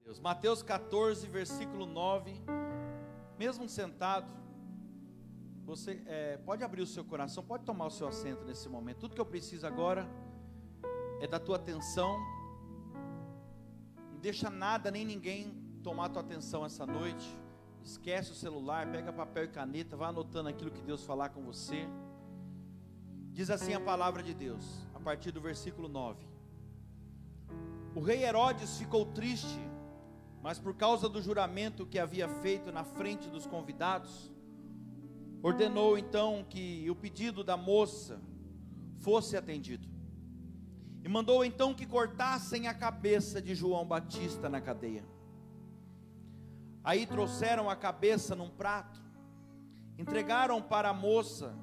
Deus. Mateus 14, versículo 9. Mesmo sentado, você pode abrir o seu coração, pode tomar o seu assento nesse momento. Tudo que eu preciso agora é da tua atenção. Não deixa nada nem ninguém tomar a tua atenção essa noite. Esquece o celular, pega papel e caneta, vai anotando aquilo que Deus falar com você. Diz assim a palavra de Deus, a partir do versículo 9. O rei Herodes ficou triste, mas por causa do juramento que havia feito na frente dos convidados, ordenou então que o pedido da moça fosse atendido. E mandou então que cortassem a cabeça de João Batista na cadeia. Aí trouxeram a cabeça num prato, entregaram para a moça,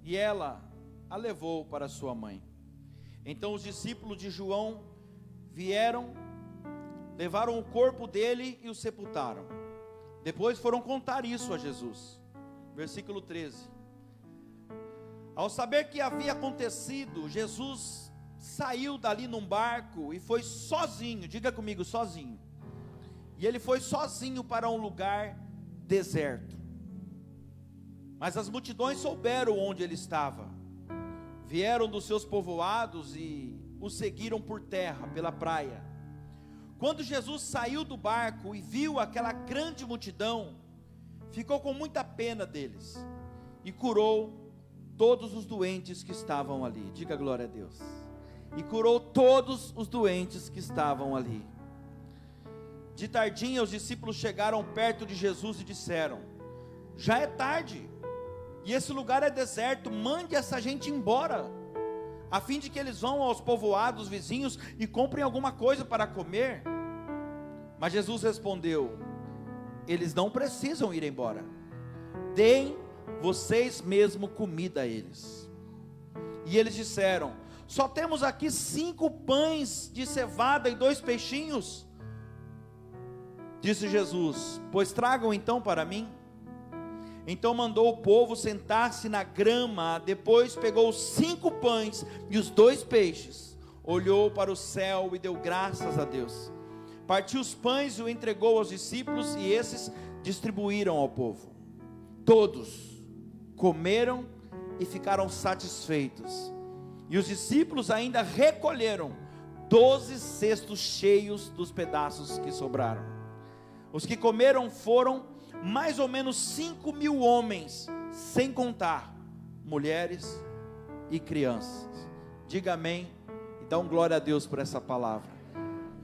e ela a levou para sua mãe. Então os discípulos de João vieram, levaram o corpo dele e o sepultaram. Depois foram contar isso a Jesus. Versículo 13. Ao saber que havia acontecido, Jesus saiu dali num barco e foi sozinho, diga comigo, sozinho. E ele foi sozinho para um lugar deserto. Mas as multidões souberam onde ele estava. Vieram dos seus povoados e o seguiram por terra, pela praia. Quando Jesus saiu do barco e viu aquela grande multidão, ficou com muita pena deles e curou todos os doentes que estavam ali. Diga glória a Deus. E curou todos os doentes que estavam ali. De tardinha os discípulos chegaram perto de Jesus e disseram: já é tarde, e esse lugar é deserto, mande essa gente embora, a fim de que eles vão aos povoados vizinhos e comprem alguma coisa para comer. Mas Jesus respondeu: eles não precisam ir embora, deem vocês mesmo comida a eles. E eles disseram: só temos aqui 5 pães de cevada e 2 peixinhos. Disse Jesus: pois tragam então para mim. Então mandou o povo sentar-se na grama. Depois pegou os 5 pães e os 2 peixes, olhou para o céu e deu graças a Deus. Partiu os pães e o entregou aos discípulos, e esses distribuíram ao povo. Todos comeram e ficaram satisfeitos. E os discípulos ainda recolheram 12 cestos cheios dos pedaços que sobraram. Os que comeram foram mais ou menos 5.000 homens, sem contar mulheres e crianças. Diga amém e dá um glória a Deus por essa palavra.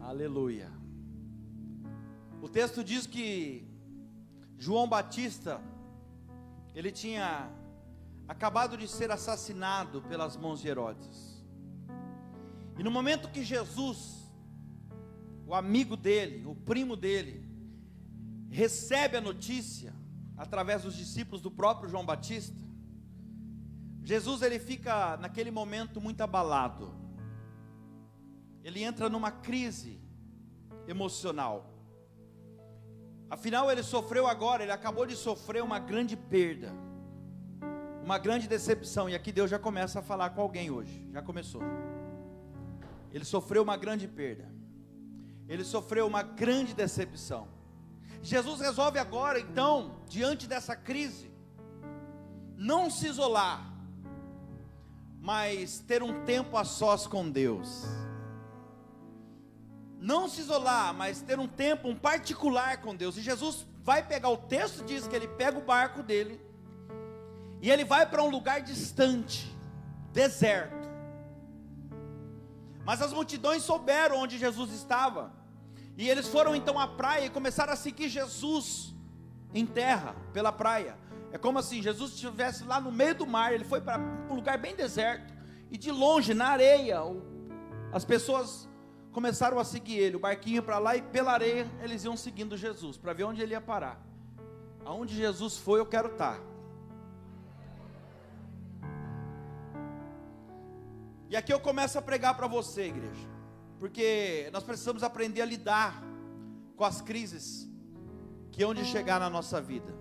Aleluia. O texto diz que João Batista, ele tinha acabado de ser assassinado pelas mãos de Herodes. E no momento que Jesus, o amigo dele, o primo dele, recebe a notícia, através dos discípulos do próprio João Batista, Jesus ele fica naquele momento muito abalado. Ele entra numa crise emocional. Afinal ele sofreu agora, ele acabou de sofrer uma grande perda, uma grande decepção. E aqui Deus já começa a falar com alguém hoje, já começou. Ele sofreu uma grande perda, ele sofreu uma grande decepção. Jesus resolve agora então, diante dessa crise, não se isolar, mas ter um tempo a sós com Deus. Não se isolar, mas ter um tempo, um particular com Deus. E Jesus vai pegar, o texto diz que ele pega o barco dele, e ele vai para um lugar distante, deserto. Mas as multidões souberam onde Jesus estava, e eles foram então à praia e começaram a seguir Jesus em terra, pela praia. É como assim, Jesus estivesse lá no meio do mar, ele foi para um lugar bem deserto, e de longe, na areia, as pessoas começaram a seguir ele, o barquinho para lá, e pela areia eles iam seguindo Jesus, para ver onde ele ia parar. Aonde Jesus foi, eu quero estar. E aqui eu começo a pregar para você, igreja, porque nós precisamos aprender a lidar com as crises que hão de chegar na nossa vida.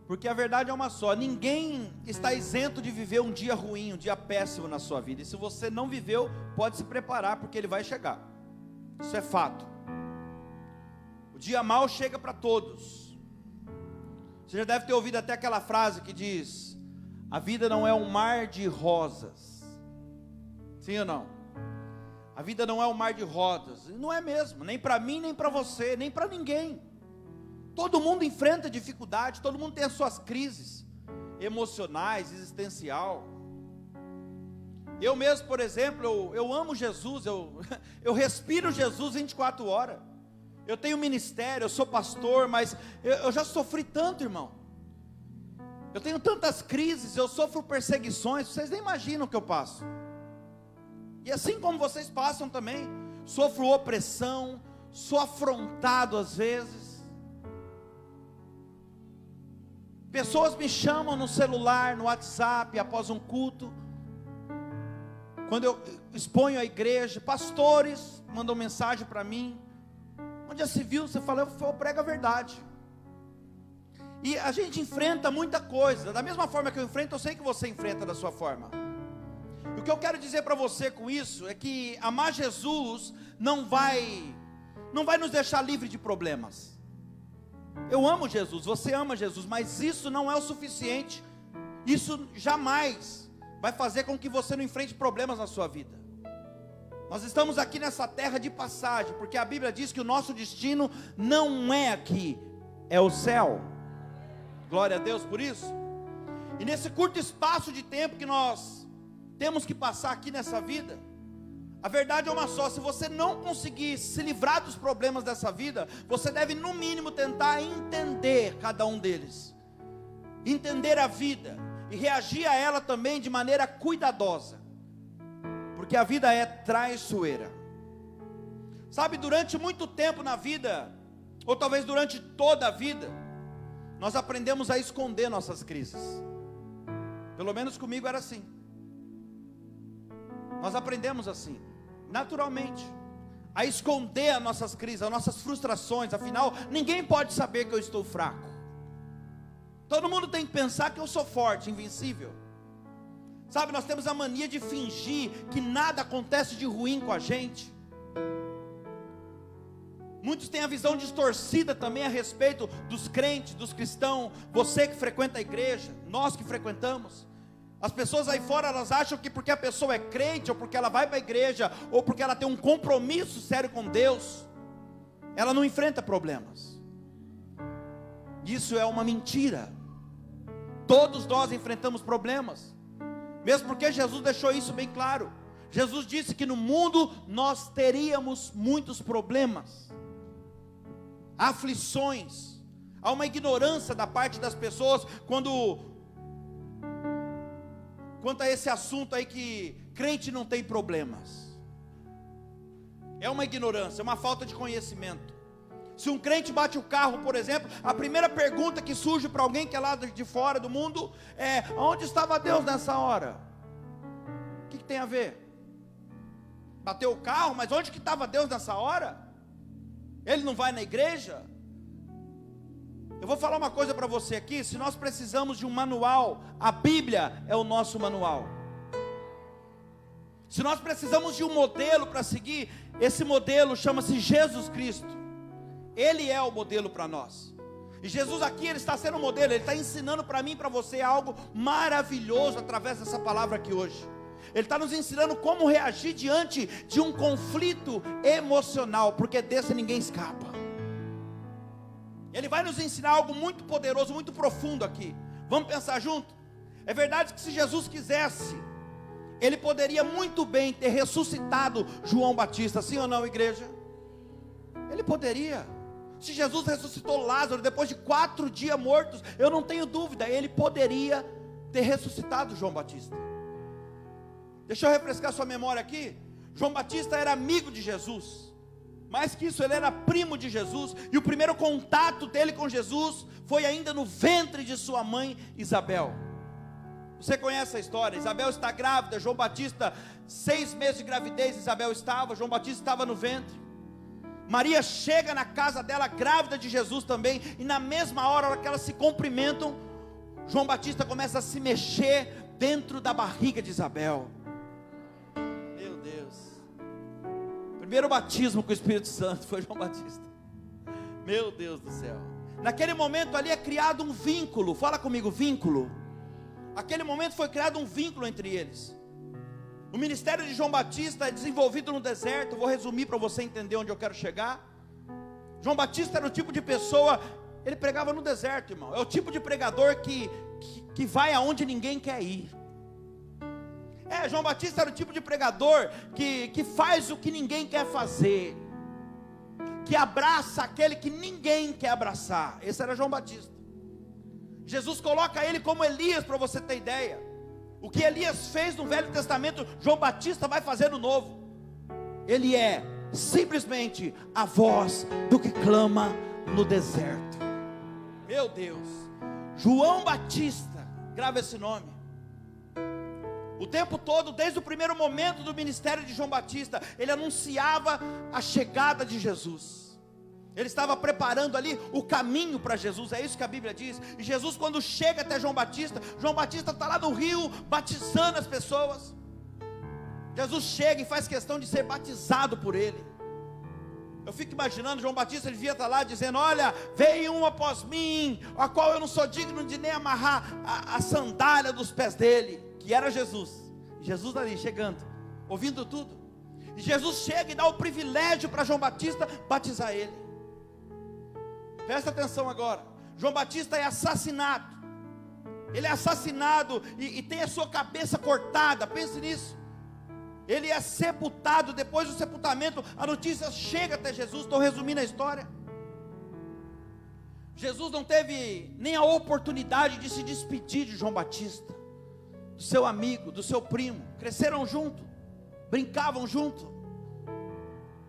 Porque a verdade é uma só: ninguém está isento de viver um dia ruim, um dia péssimo na sua vida. E se você não viveu, pode se preparar, porque ele vai chegar. Isso é fato. O dia mau chega para todos. Você já deve ter ouvido até aquela frase que diz: a vida não é um mar de rosas. Sim ou não? A vida não é um mar de rosas. E não é mesmo, nem para mim, nem para você, nem para ninguém. Todo mundo enfrenta dificuldade, todo mundo tem as suas crises emocionais, existencial. Eu mesmo, por exemplo, eu amo Jesus, eu respiro Jesus 24 horas. Eu tenho ministério, eu sou pastor, mas eu já sofri tanto, irmão. Eu tenho tantas crises, eu sofro perseguições, vocês nem imaginam o que eu passo. E assim como vocês passam também, sofro opressão, sou afrontado às vezes. Pessoas me chamam no celular, no WhatsApp, após um culto. Quando eu exponho a igreja, pastores mandam mensagem para mim. Onde já se viu, você fala, eu prego a verdade. E a gente enfrenta muita coisa. Da mesma forma que eu enfrento, eu sei que você enfrenta da sua forma. E o que eu quero dizer para você com isso é que amar Jesus não vai nos deixar livre de problemas. Eu amo Jesus, você ama Jesus, mas isso não é o suficiente. Isso jamais vai fazer com que você não enfrente problemas na sua vida. Nós estamos aqui nessa terra de passagem, porque a Bíblia diz que o nosso destino não é aqui, é o céu. Glória a Deus por isso. E nesse curto espaço de tempo que nós temos que passar aqui nessa vida, a verdade é uma só: se você não conseguir se livrar dos problemas dessa vida, você deve no mínimo tentar entender cada um deles, entender a vida e reagir a ela também de maneira cuidadosa, porque a vida é traiçoeira. Sabe, durante muito tempo na vida, ou talvez durante toda a vida, nós aprendemos a esconder nossas crises. Pelo menos comigo era assim. Nós aprendemos assim, naturalmente, a esconder as nossas crises, as nossas frustrações. Afinal, ninguém pode saber que eu estou fraco. Todo mundo tem que pensar que eu sou forte, invencível. Sabe, nós temos a mania de fingir que nada acontece de ruim com a gente. Muitos têm a visão distorcida também a respeito dos crentes, dos cristãos. Você que frequenta a igreja, nós que frequentamos. As pessoas aí fora, elas acham que porque a pessoa é crente, ou porque ela vai para a igreja, ou porque ela tem um compromisso sério com Deus, ela não enfrenta problemas. Isso é uma mentira. Todos nós enfrentamos problemas, mesmo porque Jesus deixou isso bem claro. Jesus disse que no mundo nós teríamos muitos problemas, aflições. Há uma ignorância da parte das pessoas quanto a esse assunto aí que crente não tem problemas. É uma ignorância, é uma falta de conhecimento. Se um crente bate o carro, por exemplo, a primeira pergunta que surge para alguém que é lá de fora do mundo é: onde estava Deus nessa hora? O que tem a ver? Bateu o carro, mas onde que estava Deus nessa hora? Ele não vai na igreja? Eu vou falar uma coisa para você aqui: se nós precisamos de um manual, a Bíblia é o nosso manual. Se nós precisamos de um modelo para seguir, esse modelo chama-se Jesus Cristo. Ele é o modelo para nós. E Jesus aqui, Ele está sendo um modelo. Ele está ensinando para mim e para você algo maravilhoso através dessa palavra aqui hoje. Ele está nos ensinando como reagir diante de um conflito emocional, porque desse ninguém escapa. Ele vai nos ensinar algo muito poderoso, muito profundo aqui. Vamos pensar junto? É verdade que se Jesus quisesse, Ele poderia muito bem ter ressuscitado João Batista, sim ou não, igreja? Ele poderia. Se Jesus ressuscitou Lázaro depois de 4 dias mortos, eu não tenho dúvida, Ele poderia ter ressuscitado João Batista. Deixa eu refrescar sua memória aqui. João Batista era amigo de Jesus. Mais que isso, ele era primo de Jesus. E o primeiro contato dele com Jesus foi ainda no ventre de sua mãe Isabel. Você conhece a história? Isabel está grávida, João Batista, 6 meses de gravidez Isabel estava, João Batista estava no ventre. Maria chega na casa dela, grávida de Jesus também. E na mesma hora que elas se cumprimentam, João Batista começa a se mexer dentro da barriga de Isabel. Primeiro batismo com o Espírito Santo foi João Batista. Meu Deus do céu. Naquele momento ali é criado um vínculo. Fala comigo, vínculo. Aquele momento foi criado um vínculo entre eles. O ministério de João Batista é desenvolvido no deserto. Vou resumir para você entender onde eu quero chegar. João Batista era o tipo de pessoa, ele pregava no deserto, irmão. É o tipo de pregador que vai aonde ninguém quer ir. João Batista era o tipo de pregador que faz o que ninguém quer fazer, que abraça aquele que ninguém quer abraçar. Esse era João Batista. Jesus coloca ele como Elias, para você ter ideia. O que Elias fez no Velho Testamento, João Batista vai fazer no Novo. Ele é simplesmente a voz do que clama no deserto. Meu Deus, João Batista, grava esse nome. O tempo todo, desde o primeiro momento do ministério de João Batista, ele anunciava a chegada de Jesus. Ele estava preparando ali o caminho para Jesus, é isso que a Bíblia diz. E Jesus, quando chega até João Batista está lá no rio, batizando as pessoas. Jesus chega e faz questão de ser batizado por ele. Eu fico imaginando, João Batista, ele devia estar lá dizendo: olha, veio um após mim, a qual eu não sou digno de nem amarrar a sandália dos pés dele, que era Jesus. Jesus ali chegando, ouvindo tudo. E Jesus chega e dá o privilégio para João Batista batizar ele. Presta atenção agora. João Batista é assassinado. Ele é assassinado e tem a sua cabeça cortada. Pense nisso. Ele é sepultado. Depois do sepultamento, a notícia chega até Jesus. Estou resumindo a história. Jesus não teve nem a oportunidade de se despedir de João Batista, do seu amigo, do seu primo. Cresceram junto, brincavam junto,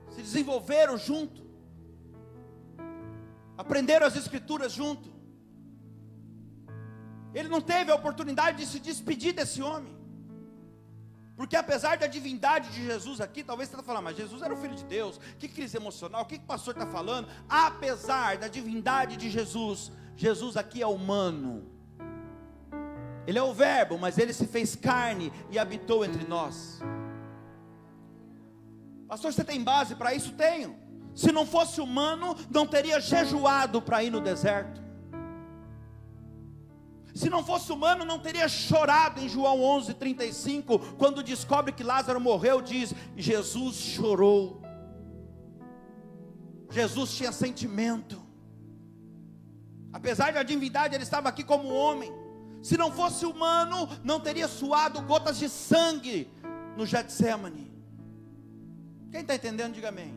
se desenvolveram junto, aprenderam as escrituras junto. Ele não teve a oportunidade de se despedir desse homem, porque apesar da divindade de Jesus aqui, talvez você está falando, mas Jesus era o Filho de Deus, que crise emocional, o que o pastor está falando? Apesar da divindade de Jesus, Jesus aqui é humano. Ele é o verbo, mas ele se fez carne e habitou entre nós. Pastor, você tem base para isso? Tenho. Se não fosse humano, não teria jejuado para ir no deserto. Se não fosse humano, não teria chorado em João 11:35, quando descobre que Lázaro morreu, diz: Jesus chorou. Jesus tinha sentimento. Apesar da divindade, ele estava aqui como homem. Se não fosse humano, não teria suado gotas de sangue no Getsemane. Quem está entendendo, diga amém.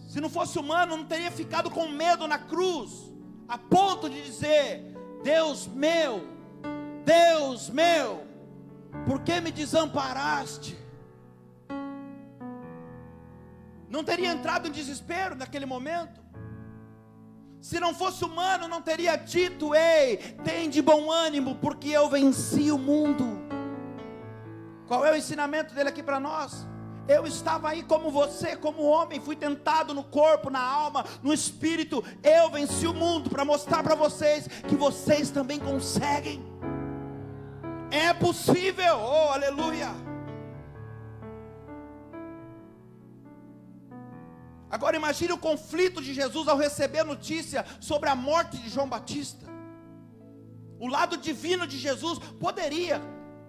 Se não fosse humano, não teria ficado com medo na cruz, a ponto de dizer: Deus meu, por que me desamparaste? Não teria entrado em desespero naquele momento. Se não fosse humano, não teria dito: ei, tem de bom ânimo, porque eu venci o mundo. Qual é o ensinamento dele aqui para nós? Eu estava aí como você, como homem, fui tentado no corpo, na alma, no espírito. Eu venci o mundo para mostrar para vocês que vocês também conseguem. É possível, oh aleluia. Agora imagine o conflito de Jesus ao receber a notícia sobre a morte de João Batista. O lado divino de Jesus poderia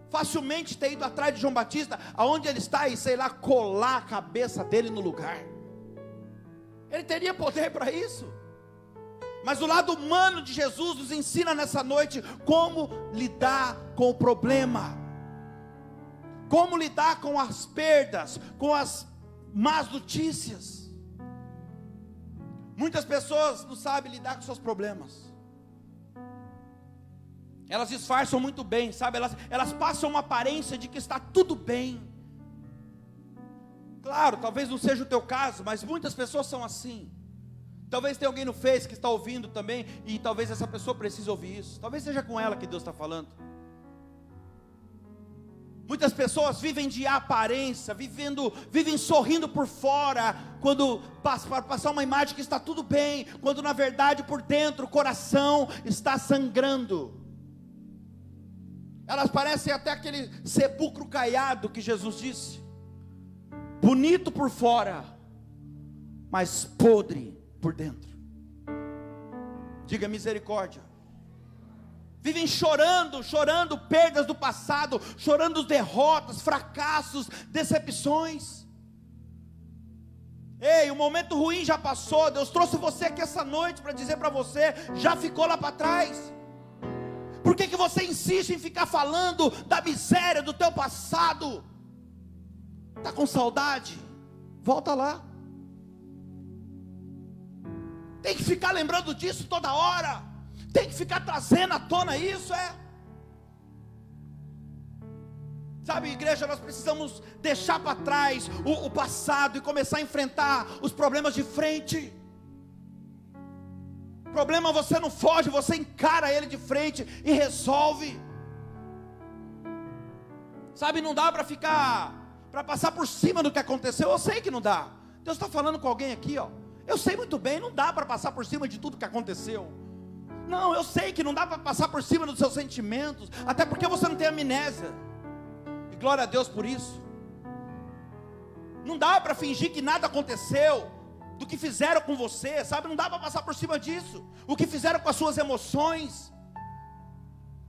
facilmente ter ido atrás de João Batista, aonde ele está, e sei lá, colar a cabeça dele no lugar. Ele teria poder para isso. Mas o lado humano de Jesus nos ensina nessa noite como lidar com o problema, como lidar com as perdas, com as más notícias. Muitas pessoas não sabem lidar com seus problemas. Elas disfarçam muito bem, sabe? Elas passam uma aparência de que está tudo bem. Claro, talvez não seja o teu caso, mas muitas pessoas são assim. Talvez tenha alguém no Face que está ouvindo também, e talvez essa pessoa precise ouvir isso. Talvez seja com ela que Deus está falando. Muitas pessoas vivem de aparência, vivem sorrindo por fora, quando para passar uma imagem que está tudo bem, quando na verdade por dentro o coração está sangrando. Elas parecem até aquele sepulcro caiado que Jesus disse. bonito por fora, mas podre por dentro. Diga misericórdia. Vivem chorando perdas do passado, chorando derrotas, fracassos, decepções. Ei, o momento ruim já passou. Deus trouxe você aqui essa noite para dizer para você, já ficou lá para trás. Por que você insiste em ficar falando da miséria do teu passado? Está com saudade? Volta lá. Tem que ficar lembrando disso toda hora. Tem que ficar trazendo à tona isso, Sabe, igreja, nós precisamos deixar para trás o passado e começar a enfrentar os problemas de frente. Problema você não foge, você encara ele de frente e resolve. Sabe, não dá para passar por cima do que aconteceu. Eu sei que não dá. Deus está falando com alguém aqui, Eu sei muito bem, não dá para passar por cima de tudo que aconteceu. Não, eu sei que não dá para passar por cima dos seus sentimentos, até porque você não tem amnésia. E glória a Deus por isso. Não dá para fingir que nada aconteceu do que fizeram com você, sabe? Não dá para passar por cima disso. O que fizeram com as suas emoções.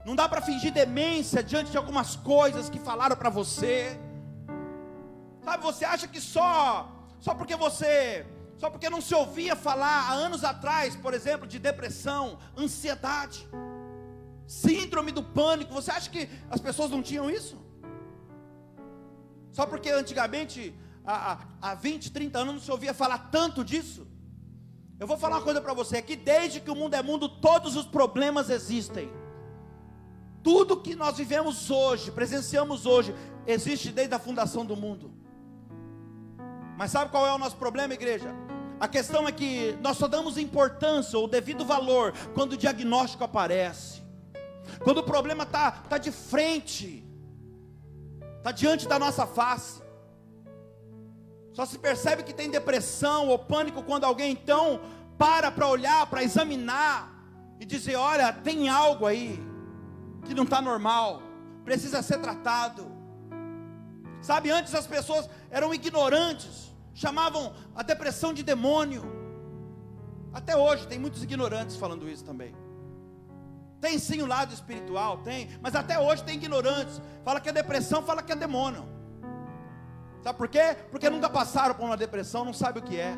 Não dá para fingir demência diante de algumas coisas que falaram para você. Sabe, você acha que só porque não se ouvia falar há anos atrás, por exemplo, de depressão, ansiedade, síndrome do pânico, você acha que as pessoas não tinham isso? Só porque antigamente, há 20, 30 anos não se ouvia falar tanto disso? Eu vou falar uma coisa para você, que desde que o mundo é mundo, todos os problemas existem. Tudo que nós vivemos hoje, presenciamos hoje, existe desde a fundação do mundo. Mas sabe qual é o nosso problema, igreja? A questão é que nós só damos importância ou devido valor quando o diagnóstico aparece, quando o problema está de frente, está diante da nossa face. Só se percebe que tem depressão ou pânico quando alguém então para olhar, para examinar e dizer, olha, tem algo aí que não está normal, precisa ser tratado. Sabe, antes as pessoas eram ignorantes, chamavam a depressão de demônio. Até hoje tem muitos ignorantes falando isso também. Tem sim o lado espiritual, tem, mas até hoje tem ignorantes. Fala que é depressão, fala que é demônio. Sabe por quê? Porque nunca passaram por uma depressão, não sabe o que é.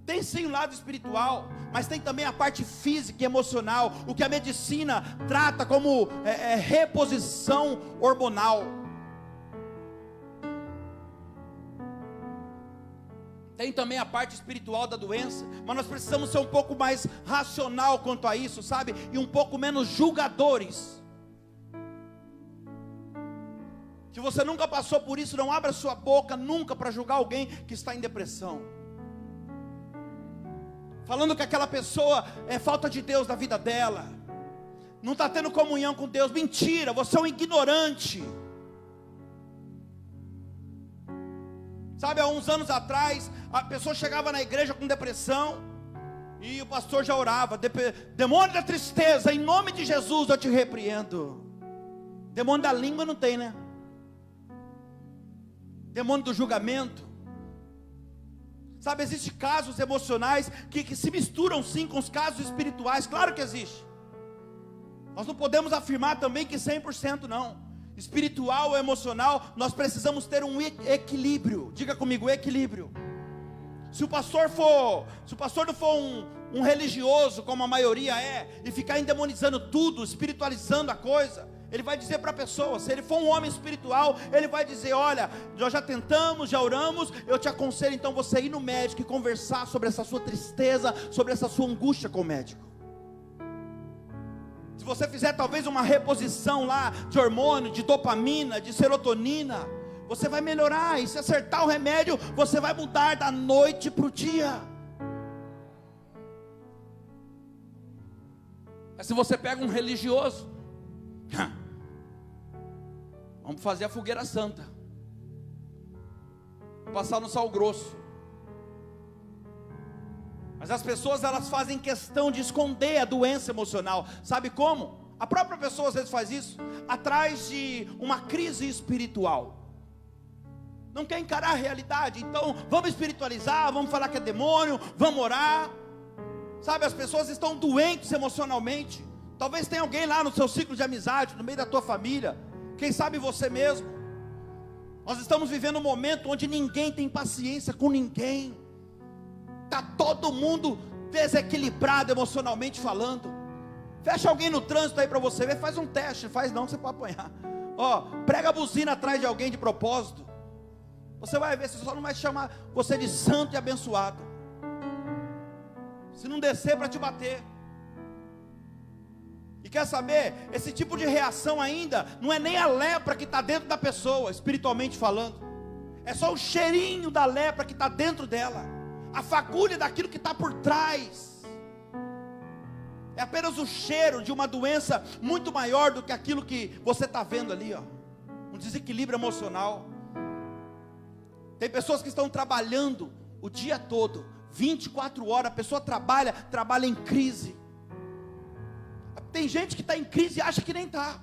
Tem sim o lado espiritual, mas tem também a parte física e emocional, o que a medicina trata como reposição hormonal. Tem também a parte espiritual da doença, mas nós precisamos ser um pouco mais racional quanto a isso, sabe? E um pouco menos julgadores. Se você nunca passou por isso, não abra sua boca nunca para julgar alguém que está em depressão, falando que aquela pessoa é falta de Deus na vida dela, não está tendo comunhão com Deus. Mentira, você é um ignorante. Sabe, há uns anos atrás, a pessoa chegava na igreja com depressão, e o pastor já orava, demônio da tristeza, em nome de Jesus eu te repreendo. Demônio da língua não tem, né? Demônio do julgamento. Sabe, existem casos emocionais que se misturam sim com os casos espirituais, claro que existe. Nós não podemos afirmar também que 100% não. Espiritual ou emocional, nós precisamos ter um equilíbrio. Diga comigo, equilíbrio. Se o pastor não for um religioso, como a maioria é, e ficar endemonizando tudo, espiritualizando a coisa, ele vai dizer para a pessoa, se ele for um homem espiritual, ele vai dizer, olha, nós já tentamos, já oramos, eu te aconselho então você ir no médico e conversar sobre essa sua tristeza, sobre essa sua angústia com o médico. Se você fizer talvez uma reposição lá de hormônio, de dopamina, de serotonina, você vai melhorar, e se acertar o remédio, você vai mudar da noite para o dia. Mas se você pega um religioso, vamos fazer a fogueira santa, passar no sal grosso. Mas as pessoas, elas fazem questão de esconder a doença emocional. Sabe como? A própria pessoa às vezes faz isso, atrás de uma crise espiritual. não quer encarar a realidade. Então vamos espiritualizar, vamos falar que é demônio, vamos orar. Sabe, as pessoas estão doentes emocionalmente. Talvez tenha alguém lá no seu ciclo de amizade, no meio da tua família, quem sabe você mesmo. Nós estamos vivendo um momento onde ninguém tem paciência com ninguém. Está todo mundo desequilibrado emocionalmente falando. Fecha alguém no trânsito aí para você ver, faz um teste, faz não, você pode apanhar. Prega a buzina atrás de alguém de propósito. Você vai ver, você só não vai chamar você de santo e abençoado, se não descer para te bater. E quer saber, esse tipo de reação ainda não é nem a lepra que está dentro da pessoa, espiritualmente falando. É só o cheirinho da lepra que está dentro dela, a fagulha daquilo que está por trás. É apenas o cheiro de uma doença muito maior do que aquilo que você está vendo ali, um desequilíbrio emocional. Tem pessoas que estão trabalhando o dia todo, 24 horas, a pessoa trabalha em crise. Tem gente que está em crise e acha que nem está,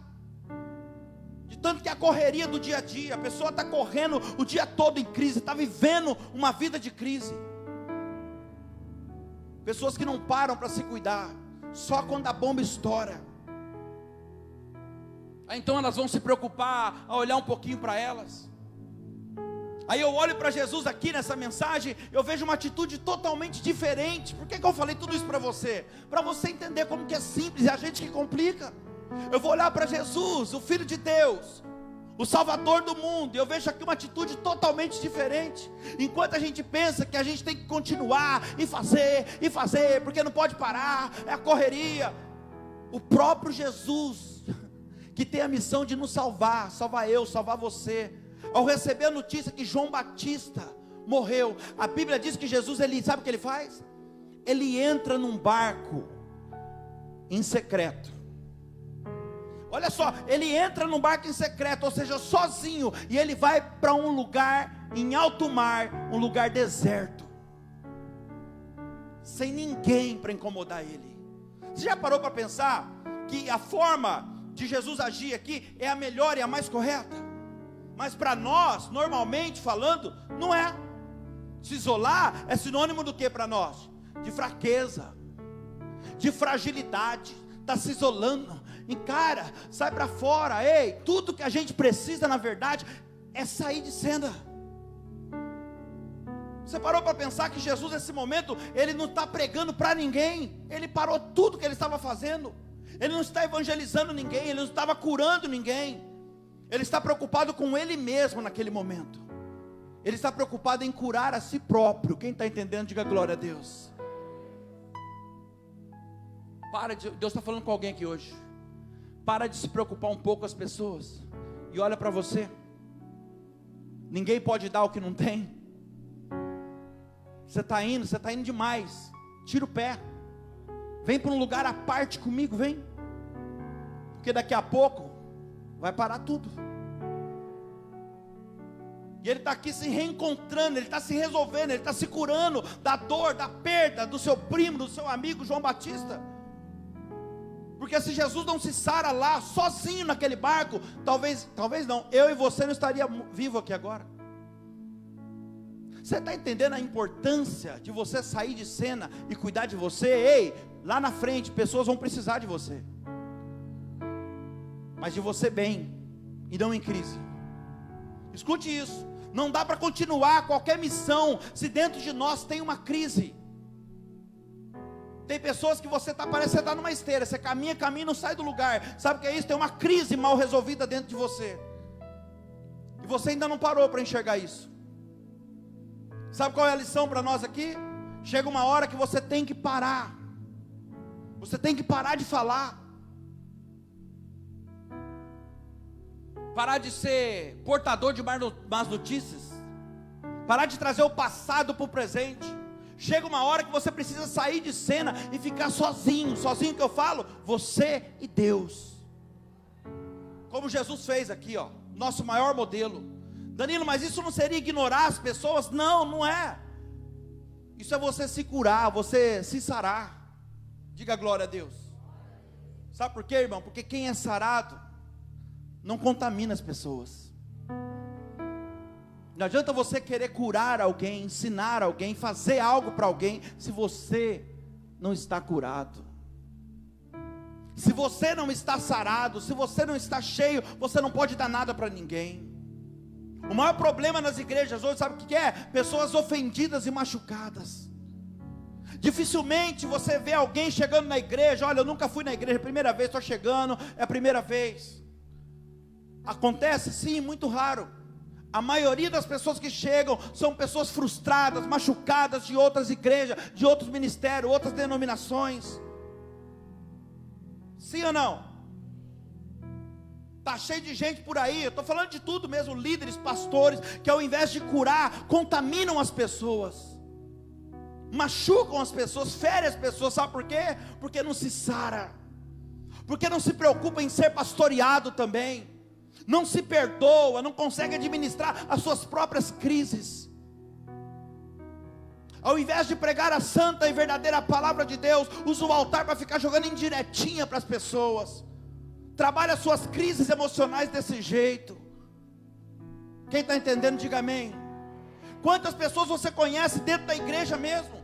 de tanto que a correria do dia a dia, a pessoa está correndo o dia todo em crise, está vivendo uma vida de crise. Pessoas que não param para se cuidar, só quando a bomba estoura. Aí então elas vão se preocupar a olhar um pouquinho para elas. Aí eu olho para Jesus aqui nessa mensagem, eu vejo uma atitude totalmente diferente. Por que eu falei tudo isso para você? Para você entender como que é simples, é a gente que complica. Eu vou olhar para Jesus, o Filho de Deus, o Salvador do mundo, e eu vejo aqui uma atitude totalmente diferente. Enquanto a gente pensa que a gente tem que continuar e fazer, porque não pode parar, é a correria. O próprio Jesus, que tem a missão de nos salvar eu, salvar você, ao receber a notícia que João Batista morreu, a Bíblia diz que Jesus, sabe o que ele faz? Ele entra num barco em secreto. Olha só, ele entra num barco em secreto, ou seja, sozinho, e ele vai para um lugar em alto mar, um lugar deserto, sem ninguém para incomodar ele. Você já parou para pensar que a forma de Jesus agir aqui é a melhor e a mais correta? Mas para nós, normalmente falando, não é. Se isolar é sinônimo do que para nós? De fraqueza, de fragilidade. Está se isolando, encara, sai para fora. Tudo que a gente precisa na verdade é sair de cena. Você parou para pensar que Jesus nesse momento, ele não está pregando para ninguém, ele parou tudo que ele estava fazendo, ele não está evangelizando ninguém, ele não estava curando ninguém, ele está preocupado com ele mesmo naquele momento, ele está preocupado em curar a si próprio. Quem está entendendo, diga glória a Deus. Deus está falando com alguém aqui hoje. Para de se preocupar um pouco com as pessoas, e olha para você. Ninguém pode dar o que não tem. Você está indo demais. Tira o pé, vem para um lugar à parte comigo, vem, porque daqui a pouco vai parar tudo. E ele está aqui se reencontrando, ele está se resolvendo, ele está se curando da dor, da perda do seu primo, do seu amigo João Batista. Porque se Jesus não se sara lá, sozinho naquele barco, talvez não, eu e você não estaria vivo aqui agora. Você está entendendo a importância de você sair de cena e cuidar de você? Lá na frente, pessoas vão precisar de você, mas de você bem, e não em crise. Escute isso, não dá para continuar qualquer missão, se dentro de nós tem uma crise. Tem pessoas que parece que você está numa esteira, você caminha, não sai do lugar. Sabe o que é isso? Tem uma crise mal resolvida dentro de você, e você ainda não parou para enxergar isso. Sabe qual é a lição para nós aqui? Chega uma hora que você tem que parar. Você tem que parar de falar. Parar de ser portador de más notícias. Parar de trazer o passado para o presente. Chega uma hora que você precisa sair de cena e ficar sozinho. Sozinho que eu falo, você e Deus. Como Jesus fez aqui, nosso maior modelo. Danilo, mas isso não seria ignorar as pessoas? Não, não é. Isso é você se curar, você se sarar. Diga glória a Deus. Sabe por quê, irmão? Porque quem é sarado não contamina as pessoas. Não adianta você querer curar alguém, ensinar alguém, fazer algo para alguém, se você não está curado. Se você não está sarado, se você não está cheio, você não pode dar nada para ninguém. O maior problema nas igrejas hoje, sabe o que é? Pessoas ofendidas e machucadas. Dificilmente você vê alguém chegando na igreja, olha, eu nunca fui na igreja, primeira vez, estou chegando, é a primeira vez. Acontece sim, muito raro. A maioria das pessoas que chegam são pessoas frustradas, machucadas de outras igrejas, de outros ministérios, outras denominações. Sim ou não? Está cheio de gente por aí, eu estou falando de tudo mesmo, líderes, pastores, que ao invés de curar, contaminam as pessoas, machucam as pessoas, ferem as pessoas, sabe por quê? Porque não se sara, porque não se preocupa em ser pastoreado também, não se perdoa, não consegue administrar as suas próprias crises. Ao invés de pregar a santa e verdadeira palavra de Deus, usa o altar para ficar jogando indiretinha para as pessoas. Trabalha suas crises emocionais desse jeito. Quem está entendendo, diga amém. Quantas pessoas você conhece dentro da igreja mesmo,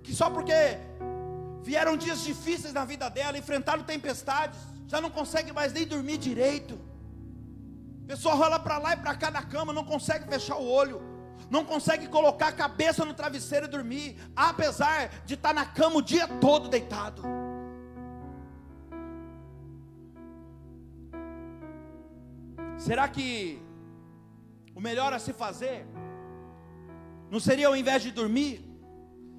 que só porque vieram dias difíceis na vida dela, enfrentaram tempestades, já não consegue mais nem dormir direito. A pessoa rola para lá e para cá na cama, não consegue fechar o olho, não consegue colocar a cabeça no travesseiro e dormir, apesar de estar na cama o dia todo deitado. Será que o melhor a se fazer não seria, ao invés de dormir,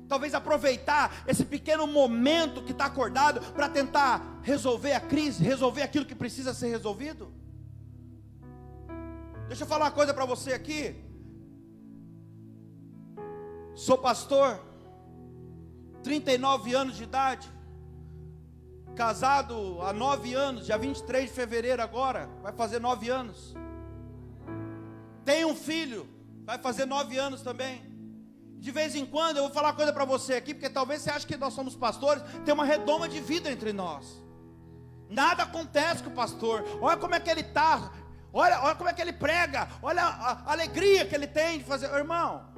talvez aproveitar esse pequeno momento que está acordado para tentar resolver a crise, resolver aquilo que precisa ser resolvido? Deixa eu falar uma coisa para você aqui. Sou pastor, 39 anos de idade, casado há 9 anos, dia 23 de fevereiro agora, vai fazer 9 anos. Tenho um filho, vai fazer 9 anos também. De vez em quando eu vou falar uma coisa para você aqui, porque talvez você ache que nós somos pastores, tem uma redoma de vida entre nós. Nada acontece com o pastor. Olha como é que ele está, olha como é que ele prega, olha a alegria que ele tem de fazer. Irmão,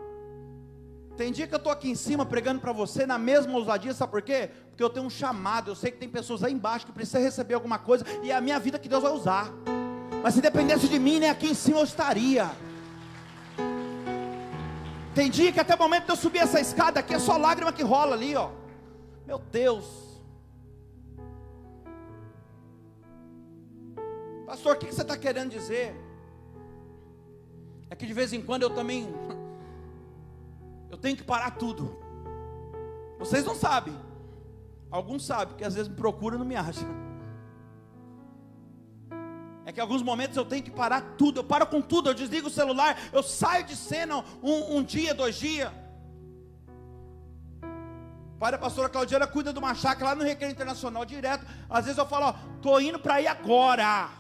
tem dia que eu estou aqui em cima pregando para você na mesma ousadia, sabe por quê? Porque eu tenho um chamado, eu sei que tem pessoas aí embaixo que precisam receber alguma coisa, e é a minha vida que Deus vai usar. Mas se dependesse de mim, aqui em cima eu estaria. Tem dia que até o momento de eu subir essa escada aqui, é só lágrima que rola ali, ó. Meu Deus. Pastor, o que você está querendo dizer? É que de vez em quando eu também... eu tenho que parar tudo. Vocês não sabem. Alguns sabem, porque às vezes me procuram e não me acham. É que em alguns momentos eu tenho que parar tudo. Eu paro com tudo, eu desligo o celular, eu saio de cena um dia, 2 dias. Pai da pastora Claudiana cuida de uma chácara lá no Recreio Internacional direto. Às vezes eu falo, ó, estou indo para ir agora.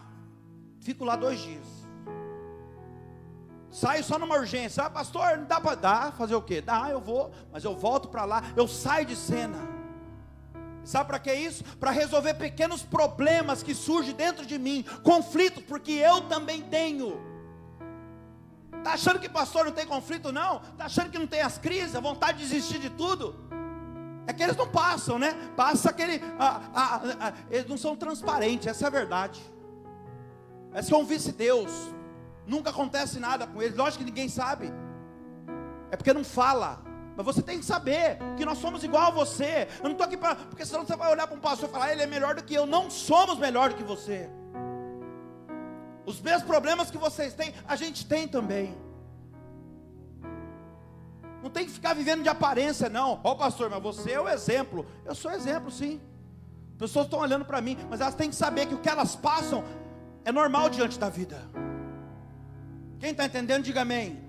Fico lá 2 dias. Saio só numa urgência. Ah, pastor, não dá para dar, fazer o quê? Dá, eu vou, mas eu volto para lá, eu saio de cena. Sabe para que isso? Para resolver pequenos problemas que surgem dentro de mim, conflitos, porque eu também tenho. Está achando que pastor não tem conflito não? Está achando que não tem as crises, a vontade de desistir de tudo? É que eles não passam, né? Passa aquele, eles não são transparentes, essa é a verdade. Eles são um vice-deus. Nunca acontece nada com eles, lógico que ninguém sabe, é porque não fala, mas você tem que saber, que nós somos igual a você. Eu não estou aqui para, porque senão você vai olhar para um pastor e falar, ele é melhor do que eu. Não somos melhor do que você. Os mesmos problemas que vocês têm, a gente tem também. Não tem que ficar vivendo de aparência não. Ó pastor, mas você é o exemplo. Eu sou exemplo sim. Pessoas estão olhando para mim, mas elas têm que saber que o que elas passam é normal diante da vida. Quem está entendendo, diga amém.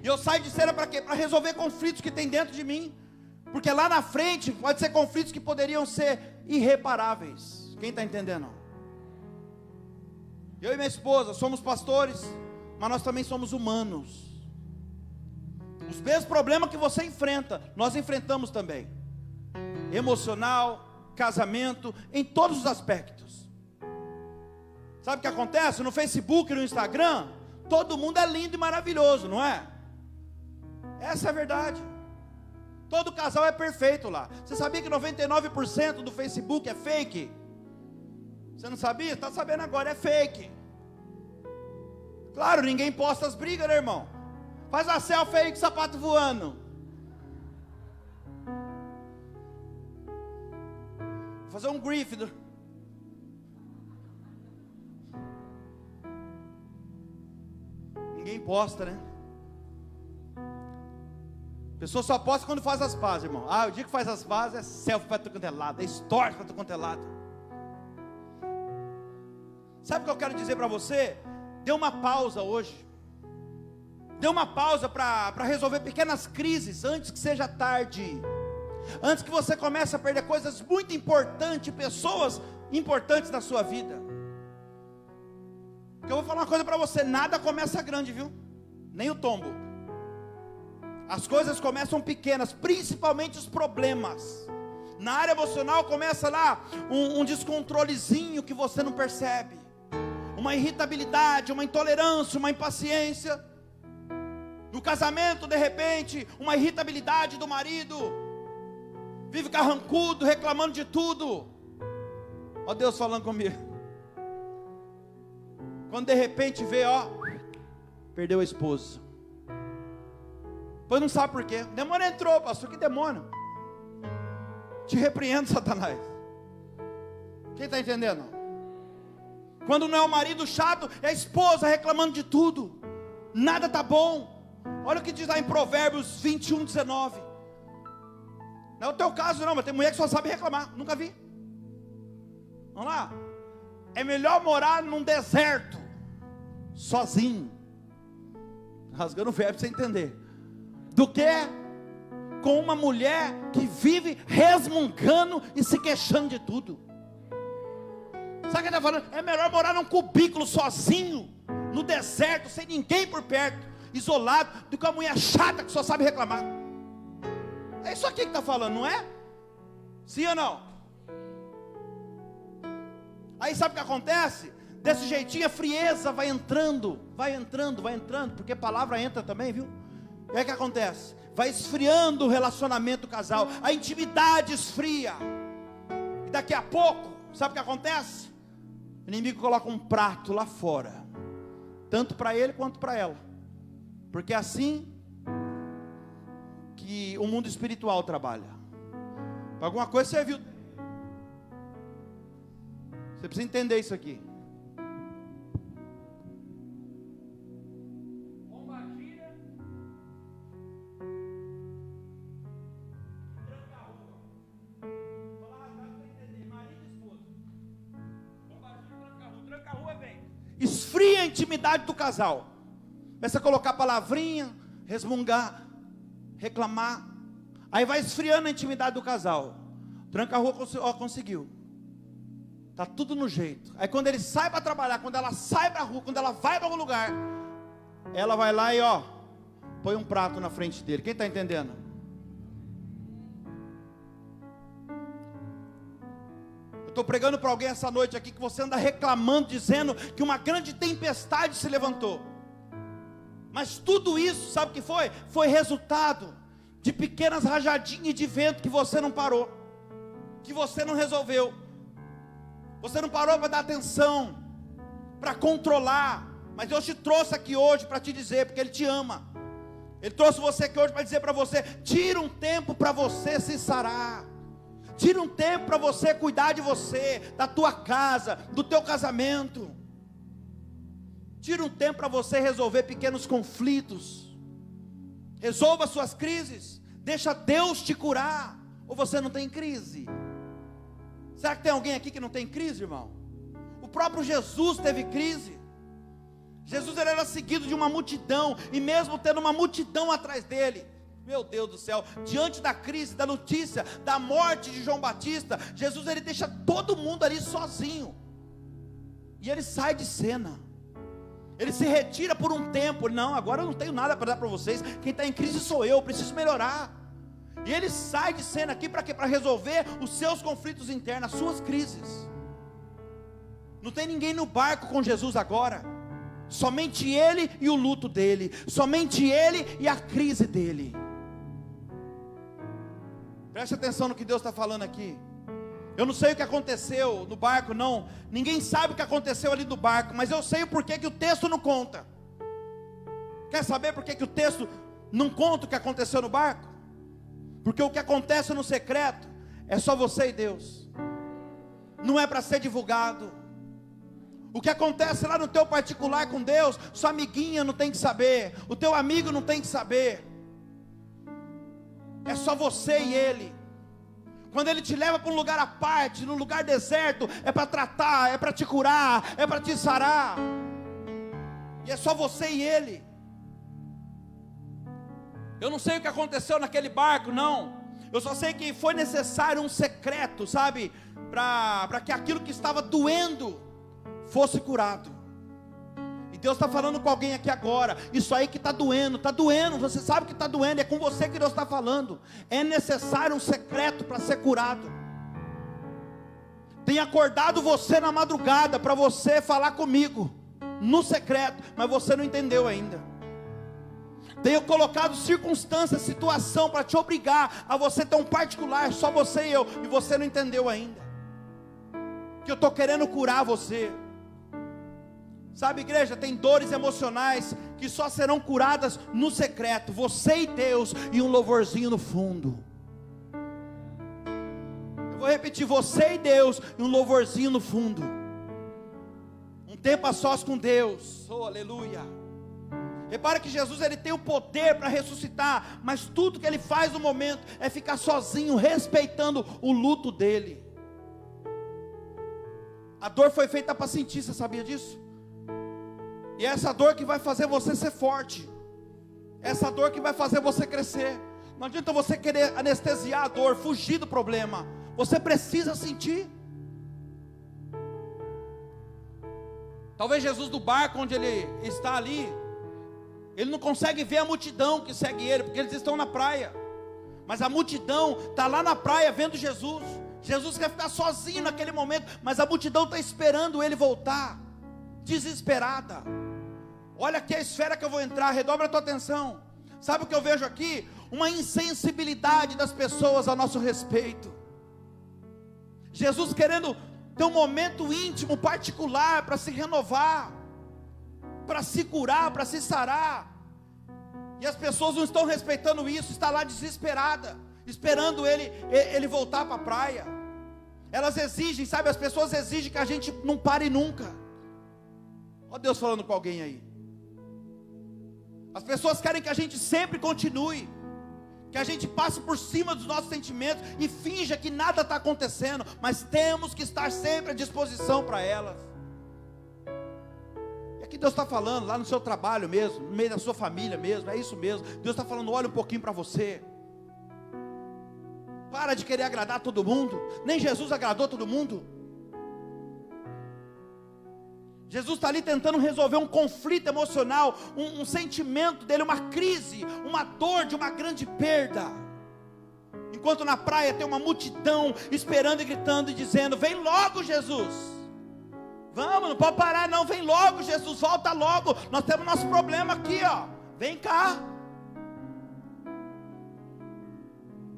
E eu saio de cena para quê? Para resolver conflitos que tem dentro de mim. Porque lá na frente pode ser conflitos que poderiam ser irreparáveis. Quem está entendendo? Eu e minha esposa somos pastores, mas nós também somos humanos. Os mesmos problemas que você enfrenta, nós enfrentamos também. Emocional, casamento, em todos os aspectos. Sabe o que acontece? No Facebook, no Instagram, Todo mundo é lindo e maravilhoso, não é? Essa é a verdade. Todo casal é perfeito lá. Você sabia que 99% do Facebook é fake? Você não sabia? Está sabendo agora, é fake. Claro, ninguém posta as brigas, né, irmão? Faz uma selfie aí com o sapato voando. Vou fazer um grife. Ninguém posta, né? A pessoa só posta quando faz as pazes, irmão. O dia que faz as pazes é selfie para tu quanto é lado, é stories para tu quanto é lado. Sabe o que eu quero dizer para você? Dê uma pausa hoje. Dê uma pausa para resolver pequenas crises antes que seja tarde. Antes que você comece a perder coisas muito importantes, pessoas importantes na sua vida. Porque eu vou falar uma coisa para você, nada começa grande, viu? Nem o tombo. As coisas começam pequenas, principalmente os problemas. Na área emocional começa lá um descontrolezinho que você não percebe. Uma irritabilidade, uma intolerância, uma impaciência. No casamento, de repente, uma irritabilidade do marido. Vive carrancudo, reclamando de tudo. Ó Deus falando comigo. Quando de repente vê, perdeu a esposa. Pois não sabe por quê. O demônio entrou, pastor, que demônio? Te repreendo, Satanás. Quem está entendendo? Quando não é o marido chato, é a esposa reclamando de tudo. Nada está bom. Olha o que diz lá em Provérbios 21, 19. Não é o teu caso não, mas tem mulher que só sabe reclamar. Nunca vi. Vamos lá. É melhor morar num deserto, sozinho, rasgando o verbo para você entender, do que com uma mulher que vive resmungando e se queixando de tudo. Sabe o que ele está falando? É melhor morar num cubículo sozinho, no deserto, sem ninguém por perto, isolado, do que uma mulher chata que só sabe reclamar. É isso aqui que está falando, não é? Sim ou não? Aí sabe o que acontece? Desse jeitinho a frieza vai entrando, porque a palavra entra também, viu? E aí o que acontece? Vai esfriando o relacionamento do casal, a intimidade esfria. E daqui a pouco, sabe o que acontece? O inimigo coloca um prato lá fora, tanto para ele quanto para ela. Porque é assim que o mundo espiritual trabalha. Para alguma coisa serviu. Você precisa entender isso aqui. Bomba gira, tranca a rua. Vou lá rasgar para entender. Marido e esposa. Bomba gira, tranca a rua, vem. Esfria a intimidade do casal. Começa a colocar palavrinha, resmungar, reclamar. Aí vai esfriando a intimidade do casal. Tranca a rua, conseguiu. Está tudo no jeito. Aí quando ele sai para trabalhar, quando ela sai para a rua, quando ela vai para algum lugar, ela vai lá e põe um prato na frente dele. Quem está entendendo? Eu estou pregando para alguém essa noite aqui que você anda reclamando, dizendo que uma grande tempestade se levantou. Mas tudo isso, sabe o que foi? Foi resultado de pequenas rajadinhas de vento que você não parou, que você não resolveu. Você não parou para dar atenção, para controlar. Mas Deus te trouxe aqui hoje para te dizer, porque Ele te ama. Ele trouxe você aqui hoje para dizer para você: tira um tempo para você se sarar. Tira um tempo para você cuidar de você, da tua casa, do teu casamento. Tira um tempo para você resolver pequenos conflitos. Resolva suas crises. Deixa Deus te curar. Ou você não tem crise? Será que tem alguém aqui que não tem crise, irmão? O próprio Jesus teve crise. Jesus ele era seguido de uma multidão, e mesmo tendo uma multidão atrás dele, meu Deus do céu, diante da crise, da notícia, da morte de João Batista, Jesus ele deixa todo mundo ali sozinho, e ele sai de cena, ele se retira por um tempo. Não, agora eu não tenho nada para dar para vocês, quem está em crise sou eu preciso melhorar. E ele sai de cena aqui para quê? Para resolver os seus conflitos internos, as suas crises. Não tem ninguém no barco com Jesus agora. Somente ele e o luto dele, somente ele e a crise dele. Preste atenção no que Deus está falando aqui. Eu não sei o que aconteceu no barco, não. Ninguém sabe o que aconteceu ali no barco, mas eu sei o porquê que o texto não conta. Quer saber por que o texto não conta o que aconteceu no barco? Porque o que acontece no secreto é só você e Deus. Não é para ser divulgado. O que acontece lá no teu particular com Deus, sua amiguinha não tem que saber, o teu amigo não tem que saber. É só você e Ele. Quando Ele te leva para um lugar à parte, num lugar deserto, é para tratar, é para te curar, é para te sarar. E é só você e Ele. Eu não sei o que aconteceu naquele barco, não. Eu só sei que foi necessário um secreto, sabe? Para que aquilo que estava doendo fosse curado. E Deus está falando com alguém aqui agora. Isso aí que está doendo, você sabe que está doendo, é com você que Deus está falando. É necessário um secreto para ser curado. Tem acordado você na madrugada para você falar comigo no secreto, mas você não entendeu ainda. Tenho colocado circunstância, situação para te obrigar a você ter um particular, só você e eu, e você não entendeu ainda. Que eu estou querendo curar você. Sabe, igreja, tem dores emocionais que só serão curadas no secreto, você e Deus, e um louvorzinho no fundo. Eu vou repetir, você e Deus, e um louvorzinho no fundo. Um tempo a sós com Deus, oh aleluia. Repara que Jesus, ele tem o poder para ressuscitar, mas tudo que ele faz no momento é ficar sozinho, respeitando o luto dele. A dor foi feita para sentir, você sabia disso? E é essa dor que vai fazer você ser forte. É essa dor que vai fazer você crescer. Não adianta você querer anestesiar a dor, fugir do problema. Você precisa sentir. Talvez Jesus do barco onde ele está ali, ele não consegue ver a multidão que segue ele, porque eles estão na praia. Mas a multidão está lá na praia vendo Jesus. Jesus quer ficar sozinho naquele momento, mas a multidão está esperando ele voltar, desesperada. Olha aqui a esfera que eu vou entrar, redobra a tua atenção. Sabe o que eu vejo aqui? Uma insensibilidade das pessoas a nosso respeito. Jesus querendo ter um momento íntimo, particular, para se renovar, para se curar, para se sarar. E as pessoas não estão respeitando isso, está lá desesperada, esperando ele voltar para a praia. Elas exigem, sabe, as pessoas exigem que a gente não pare nunca. Olha Deus falando com alguém aí. As pessoas querem que a gente sempre continue, que a gente passe por cima dos nossos sentimentos e finja que nada está acontecendo, mas temos que estar sempre à disposição para elas. E aqui Deus está falando, lá no seu trabalho mesmo, no meio da sua família mesmo, é isso mesmo. Deus está falando, olha um pouquinho para você. Para de querer agradar todo mundo. Nem Jesus agradou todo mundo. Jesus está ali tentando resolver um conflito emocional, um sentimento dele, uma crise, uma dor de uma grande perda. Enquanto na praia tem uma multidão esperando e gritando e dizendo, vem logo Jesus. Vamos, não pode parar não, vem logo Jesus, volta logo. Nós temos nosso problema aqui, ó. Vem cá.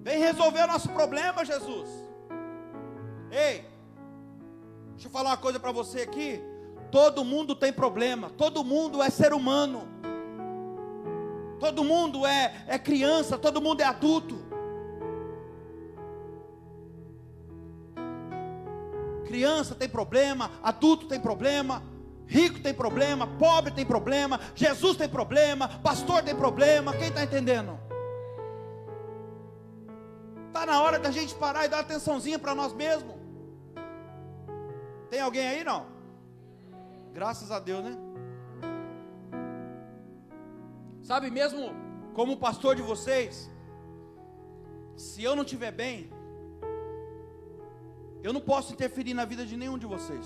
Vem resolver o nosso problema, Jesus. Ei, deixa eu falar uma coisa para você aqui. Todo mundo tem problema, todo mundo é ser humano, todo mundo é criança, todo mundo é adulto. Criança tem problema, adulto tem problema, rico tem problema, pobre tem problema, Jesus tem problema, pastor tem problema. Quem está entendendo? Está na hora da gente parar e dar atençãozinha para nós mesmos. Tem alguém aí não? Graças a Deus, né? Sabe, mesmo como pastor de vocês, se eu não estiver bem, eu não posso interferir na vida de nenhum de vocês.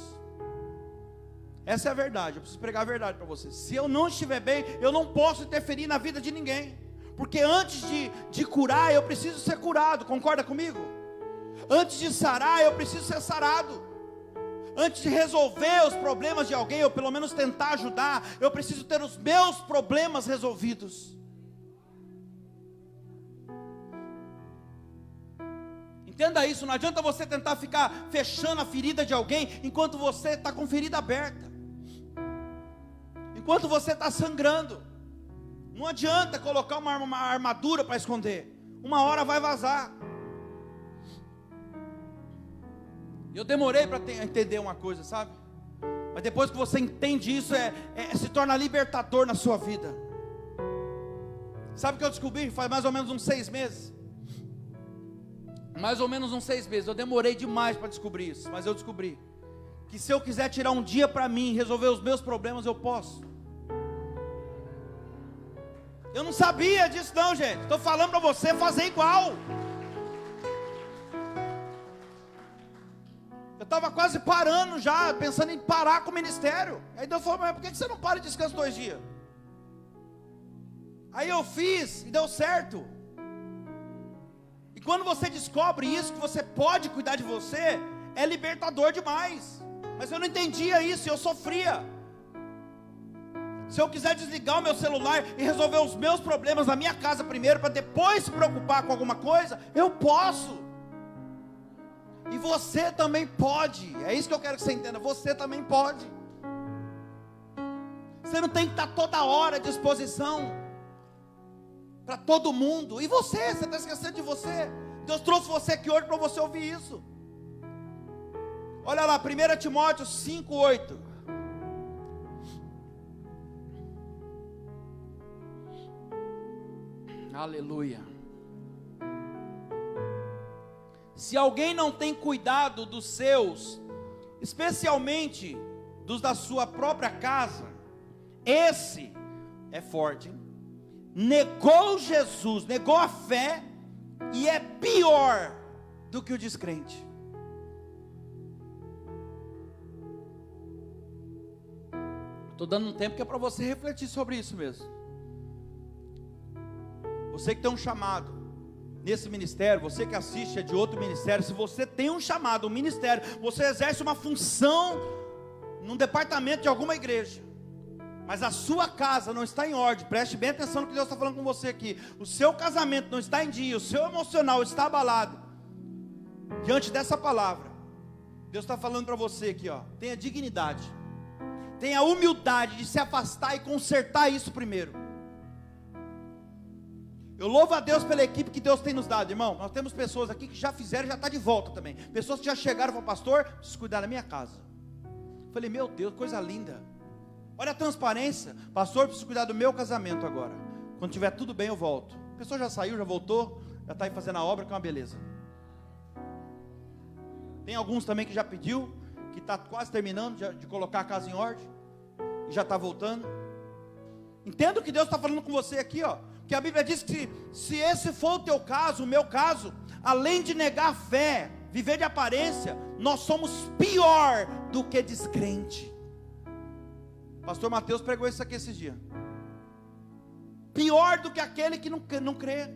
Essa é a verdade, eu preciso pregar a verdade para vocês. Se eu não estiver bem, eu não posso interferir na vida de ninguém. Porque antes de curar, eu preciso ser curado, concorda comigo? Antes de sarar, eu preciso ser sarado. Antes de resolver os problemas de alguém, ou pelo menos tentar ajudar, eu preciso ter os meus problemas resolvidos. Entenda isso, não adianta você tentar ficar fechando a ferida de alguém, enquanto você está com ferida aberta, enquanto você está sangrando. Não adianta colocar uma armadura para esconder, uma hora vai vazar. Eu demorei para entender uma coisa, sabe? Mas depois que você entende isso, se torna libertador na sua vida. Sabe o que eu descobri? Faz mais ou menos uns 6 meses. Mais ou menos uns 6 meses. Eu demorei demais para descobrir isso, mas eu descobri que se eu quiser tirar um dia para mim, resolver os meus problemas, eu posso. Eu não sabia disso não, gente. Estou falando para você fazer igual. Eu estava quase parando já, pensando em parar com o ministério. Aí Deus falou, mas por que você não para e descansa 2 dias? Aí eu fiz e deu certo. E quando você descobre isso, que você pode cuidar de você, é libertador demais. Mas eu não entendia isso, eu sofria. Se eu quiser desligar o meu celular e resolver os meus problemas na minha casa primeiro, para depois se preocupar com alguma coisa, eu posso. E você também pode. É isso que eu quero que você entenda. Você também pode. Você não tem que estar toda hora à disposição para todo mundo. E você está esquecendo de você. Deus trouxe você aqui hoje para você ouvir isso. Olha lá, 1 Timóteo 5:8. Aleluia. Se alguém não tem cuidado dos seus, especialmente dos da sua própria casa, esse é forte, hein? Negou Jesus, negou a fé, e é pior do que o descrente. Estou dando um tempo que é para você refletir sobre isso mesmo. Você que tem um chamado nesse ministério, você que assiste é de outro ministério, se você tem um chamado, um ministério, você exerce uma função num departamento de alguma igreja, mas a sua casa não está em ordem, preste bem atenção no que Deus está falando com você aqui. O seu casamento não está em dia, o seu emocional está abalado. Diante dessa palavra, Deus está falando para você aqui, ó, tenha dignidade, tenha humildade de se afastar e consertar isso primeiro. Eu louvo a Deus pela equipe que Deus tem nos dado, irmão. Nós temos pessoas aqui que já fizeram e já está de volta também. Pessoas que já chegaram e falaram, pastor, preciso cuidar da minha casa. Eu falei, meu Deus, coisa linda. Olha a transparência. Pastor, preciso cuidar do meu casamento agora. Quando tiver tudo bem, eu volto. A pessoa já saiu, já voltou, já está aí fazendo a obra, que é uma beleza. Tem alguns também que já pediu, que está quase terminando de colocar a casa em ordem, e já está voltando. Entenda o que Deus está falando com você aqui, ó. Que a Bíblia diz que se esse for o teu caso, o meu caso, além de negar a fé, viver de aparência, nós somos pior do que descrente. Pastor Mateus pregou isso aqui esses dias. Pior do que aquele que não crê.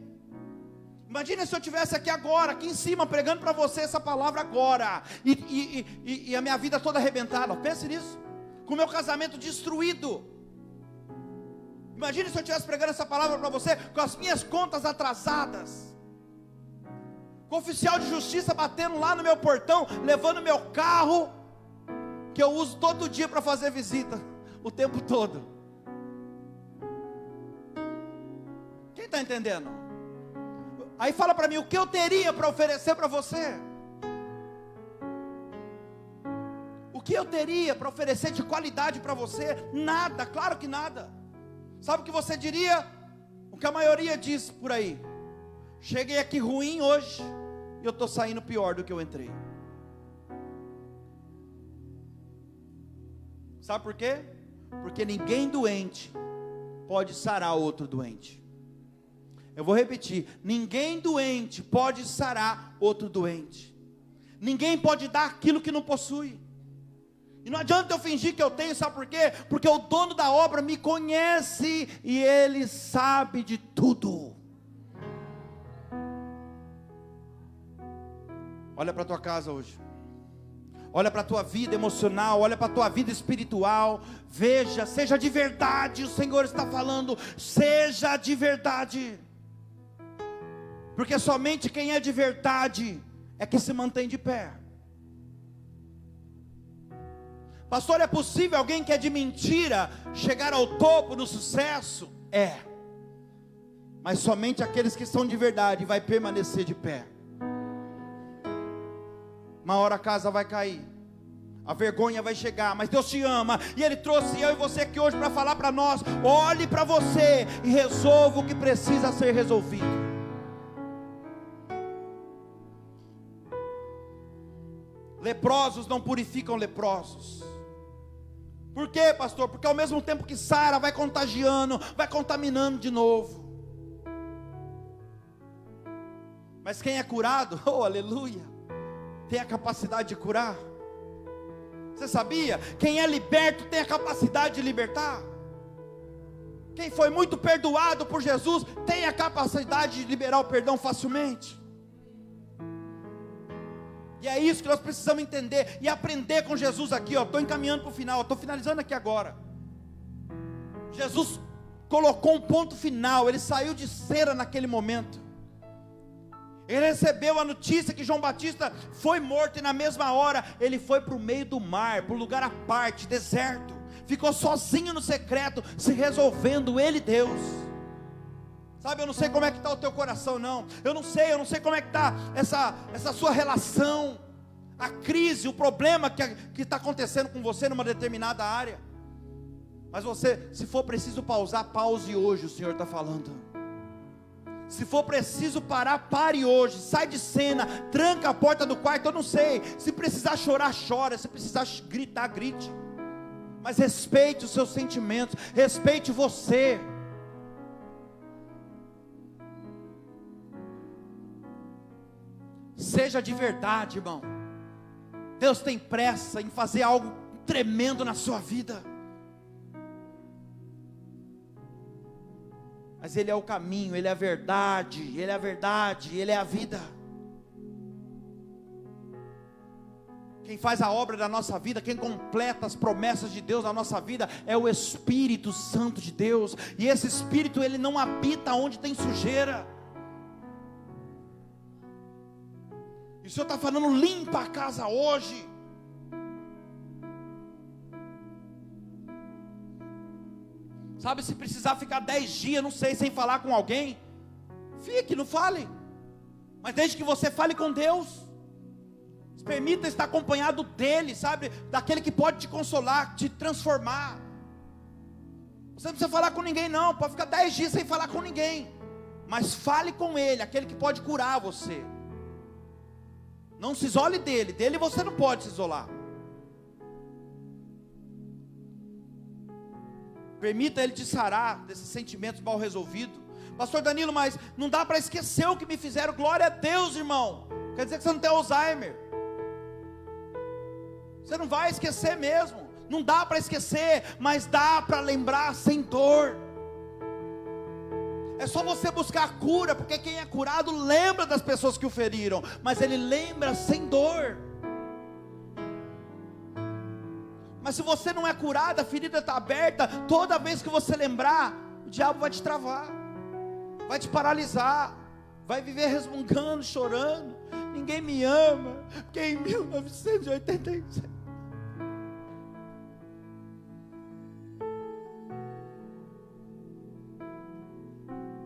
Imagina se eu estivesse aqui agora, aqui em cima, pregando para você essa palavra agora, e a minha vida toda arrebentada. Pense nisso, com o meu casamento destruído. Imagine se eu estivesse pregando essa palavra para você, com as minhas contas atrasadas, com o oficial de justiça batendo lá no meu portão, levando meu carro, que eu uso todo dia para fazer visita, o tempo todo. Quem está entendendo? Aí fala para mim, o que eu teria para oferecer para você? O que eu teria para oferecer de qualidade para você? Nada, claro que nada. Sabe o que você diria? O que a maioria diz por aí: cheguei aqui ruim hoje, e eu estou saindo pior do que eu entrei. Sabe por quê? Porque ninguém doente pode sarar outro doente. Eu vou repetir: ninguém doente pode sarar outro doente. Ninguém pode dar aquilo que não possui. E não adianta eu fingir que eu tenho, sabe por quê? Porque o dono da obra me conhece e ele sabe de tudo. Olha para a tua casa hoje. olha para a tua vida emocional, olha para a tua vida espiritual, veja, seja de verdade. O Senhor está falando, seja de verdade, porque somente quem é de verdade é que se mantém de pé. Pastor, é possível alguém que é de mentira chegar ao topo no sucesso? É, mas somente aqueles que são de verdade vai permanecer de pé. Uma hora a casa vai cair, a vergonha vai chegar, mas Deus te ama, e Ele trouxe eu e você aqui hoje para falar para nós: olhe para você e resolva o que precisa ser resolvido. Leprosos não purificam leprosos. Por quê, pastor? Porque ao mesmo tempo que sara, vai contagiando, vai contaminando de novo. Mas quem é curado, oh aleluia, tem a capacidade de curar. Você sabia? Quem é liberto tem a capacidade de libertar. Quem foi muito perdoado por Jesus tem a capacidade de liberar o perdão facilmente. E é isso que nós precisamos entender e aprender com Jesus aqui, ó. Estou encaminhando para o final, estou finalizando aqui agora. Jesus colocou um ponto final, Ele saiu de cera naquele momento. Ele recebeu a notícia que João Batista foi morto, e na mesma hora Ele foi para o meio do mar, para um lugar à parte, deserto. Ficou sozinho no secreto, se resolvendo, Ele e Deus. Sabe, eu não sei como é que está o teu coração, não. Eu não sei como é que está essa sua relação, a crise, o problema que está acontecendo com você numa determinada área. Mas você, se for preciso pausar, pause hoje, o Senhor está falando. Se for preciso parar, pare hoje, sai de cena, tranca a porta do quarto, eu não sei. Se precisar chorar, chora, se precisar gritar, grite. Mas respeite os seus sentimentos, respeite você. Seja de verdade, irmão. Deus tem pressa em fazer algo tremendo na sua vida. Mas Ele é o caminho, Ele é a verdade, Ele é a verdade, Ele é a vida. Quem faz a obra da nossa vida, quem completa as promessas de Deus na nossa vida, é o Espírito Santo de Deus. E esse Espírito, Ele não habita onde tem sujeira. E o Senhor está falando, limpa a casa hoje. Sabe, se precisar ficar 10 dias, não sei, sem falar com alguém, fique, não fale. Mas desde que você fale com Deus, permita estar acompanhado dEle, sabe, daquele que pode te consolar, te transformar. Você não precisa falar com ninguém não, pode ficar 10 dias sem falar com ninguém, mas fale com Ele, aquele que pode curar você. Não se isole dele você não pode se isolar. Permita Ele te sarar desses sentimentos mal resolvidos. Pastor Danilo, mas não dá para esquecer o que me fizeram. Glória a Deus, irmão. Quer dizer que você não tem Alzheimer. Você não vai esquecer mesmo. Não dá para esquecer, mas dá para lembrar sem dor. É só você buscar a cura, porque quem é curado lembra das pessoas que o feriram, mas ele lembra sem dor. Mas se você não é curado, a ferida está aberta, toda vez que você lembrar, o diabo vai te travar, vai te paralisar, vai viver resmungando, chorando. Ninguém me ama, porque em 1987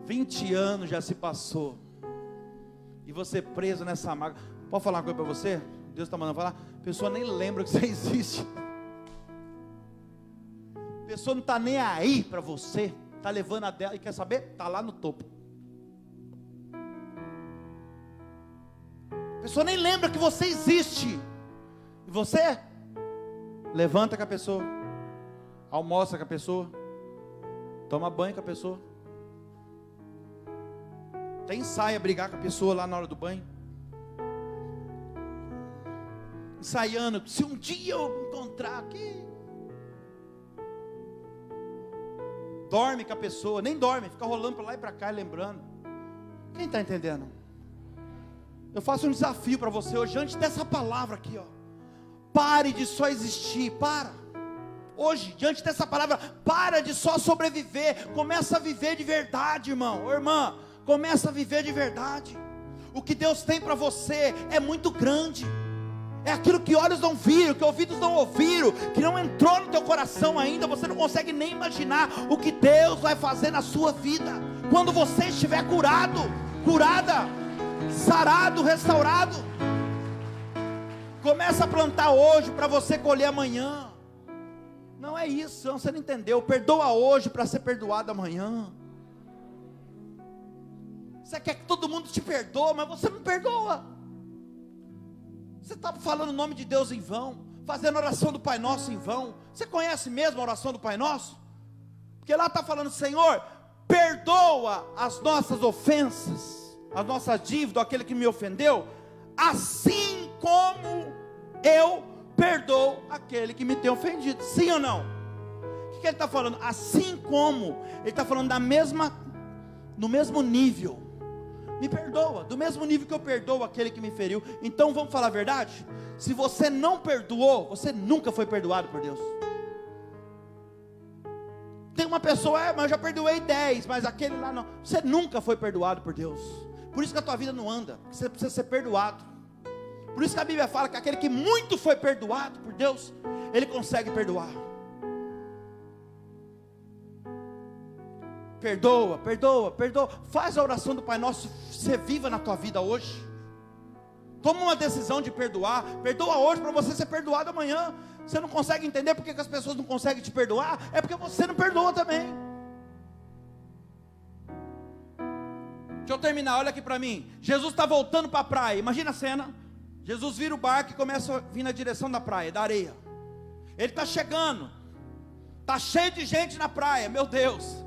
20 anos já se passou, e você preso nessa mágoa. Pode falar uma coisa para você? Deus está mandando falar. A pessoa nem lembra que você existe. A pessoa não está nem aí para você, está levando a dela, e quer saber? Está lá no topo. A pessoa nem lembra que você existe, e você levanta com a pessoa, almoça com a pessoa, toma banho com a pessoa, até ensaia brigar com a pessoa lá na hora do banho, ensaiando, se um dia eu encontrar aqui. Dorme com a pessoa, nem dorme, fica rolando para lá e para cá, lembrando. Quem está entendendo? Eu faço um desafio para você hoje, antes dessa palavra aqui, ó. Pare de só existir, hoje, diante dessa palavra, para de só sobreviver, começa a viver de verdade, irmão, ou irmã, começa a viver de verdade. O que Deus tem para você é muito grande, é aquilo que olhos não viram, que ouvidos não ouviram, que não entrou no teu coração ainda, você não consegue nem imaginar o que Deus vai fazer na sua vida, quando você estiver curado, curada, sarado, restaurado. Começa a plantar hoje, para você colher amanhã. Não é isso, você não entendeu. Perdoa hoje, para ser perdoado amanhã. Você quer que todo mundo te perdoe, mas você não perdoa. Você está falando o nome de Deus em vão, fazendo a oração do Pai Nosso em vão. Você conhece mesmo a oração do Pai Nosso? Porque lá está falando: Senhor, perdoa as nossas ofensas, as nossas dívidas, aquele que me ofendeu, assim como eu perdoo aquele que me tem ofendido. Sim ou não? O que ele está falando? Assim como, ele está falando no mesmo nível. Me perdoa, do mesmo nível que eu perdoo aquele que me feriu. Então vamos falar a verdade? Se você não perdoou, você nunca foi perdoado por Deus. Tem uma pessoa, mas eu já perdoei 10, mas aquele lá não. Você nunca foi perdoado por Deus. Por isso que a tua vida não anda, você precisa ser perdoado. Por isso que a Bíblia fala que aquele que muito foi perdoado por Deus, ele consegue perdoar. Perdoa, perdoa, perdoa. Faz a oração do Pai Nosso ser viva na tua vida hoje. Toma uma decisão de perdoar. Perdoa hoje para você ser perdoado amanhã. Você não consegue entender porque que as pessoas não conseguem te perdoar? É porque você não perdoa também. Deixa eu terminar, olha aqui para mim. Jesus está voltando para a praia, imagina a cena. Jesus vira o barco e começa a vir na direção da praia, da areia. Ele está chegando. Está cheio de gente na praia, meu Deus.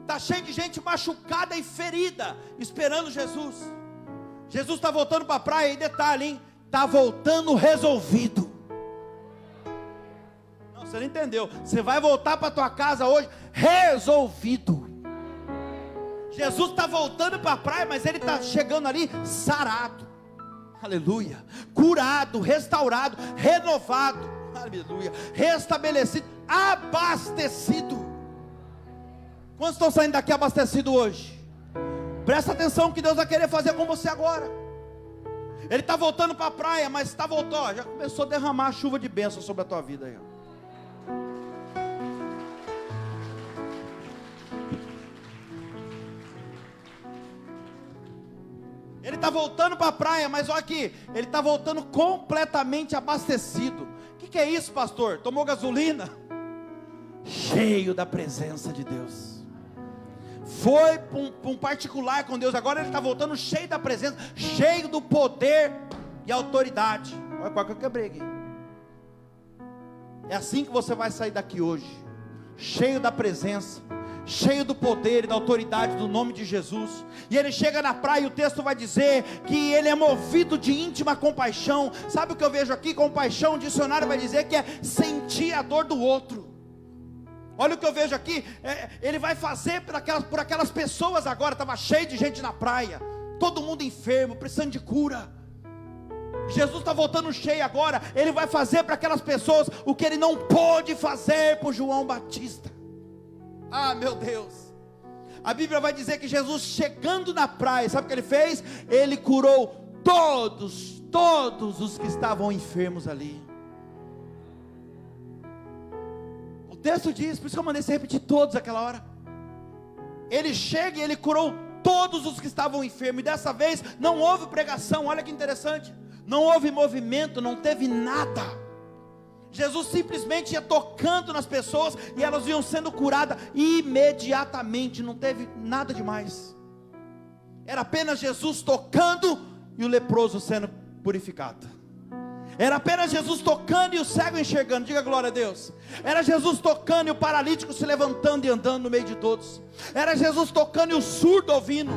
Está cheio de gente machucada e ferida, esperando Jesus. Jesus está voltando para a praia, e detalhe, hein? Está voltando resolvido. Não, você não entendeu. Você vai voltar para a tua casa hoje resolvido. Jesus está voltando para a praia, mas ele está chegando ali sarado. Aleluia. Curado, restaurado, renovado. Aleluia. Restabelecido, abastecido. Quantos estão saindo daqui abastecidos hoje? Presta atenção que Deus vai querer fazer com você agora. Ele está voltando para a praia, mas está voltando, já começou a derramar a chuva de bênção sobre a tua vida aí. Ele está voltando para a praia, mas olha aqui, ele está voltando completamente abastecido. O que é isso, pastor? Tomou gasolina? Cheio da presença de Deus. Foi para um particular com Deus, agora ele está voltando cheio da presença, cheio do poder e autoridade. Olha qual que eu quebrei aqui. É assim que você vai sair daqui hoje, cheio da presença, cheio do poder e da autoridade do nome de Jesus. E ele chega na praia e o texto vai dizer que ele é movido de íntima compaixão. Sabe o que eu vejo aqui? Compaixão, o dicionário vai dizer que é sentir a dor do outro. Olha o que eu vejo aqui, ele vai fazer por aquelas pessoas agora. Estava cheio de gente na praia, todo mundo enfermo, precisando de cura. Jesus está voltando cheio agora. Ele vai fazer para aquelas pessoas o que ele não pôde fazer por João Batista. Ah, meu Deus. A Bíblia vai dizer que Jesus, chegando na praia, sabe o que ele fez? Ele curou todos os que estavam enfermos ali. O texto diz, por isso que eu mandei você repetir todos aquela hora. Ele chega e ele curou todos os que estavam enfermos. E dessa vez não houve pregação, olha que interessante. Não houve movimento, não teve nada. Jesus simplesmente ia tocando nas pessoas e elas iam sendo curadas imediatamente. Não teve nada demais. Era apenas Jesus tocando e o leproso sendo purificado. Era apenas Jesus tocando e o cego enxergando. Diga glória a Deus. Era Jesus tocando e o paralítico se levantando e andando no meio de todos. Era Jesus tocando e o surdo ouvindo.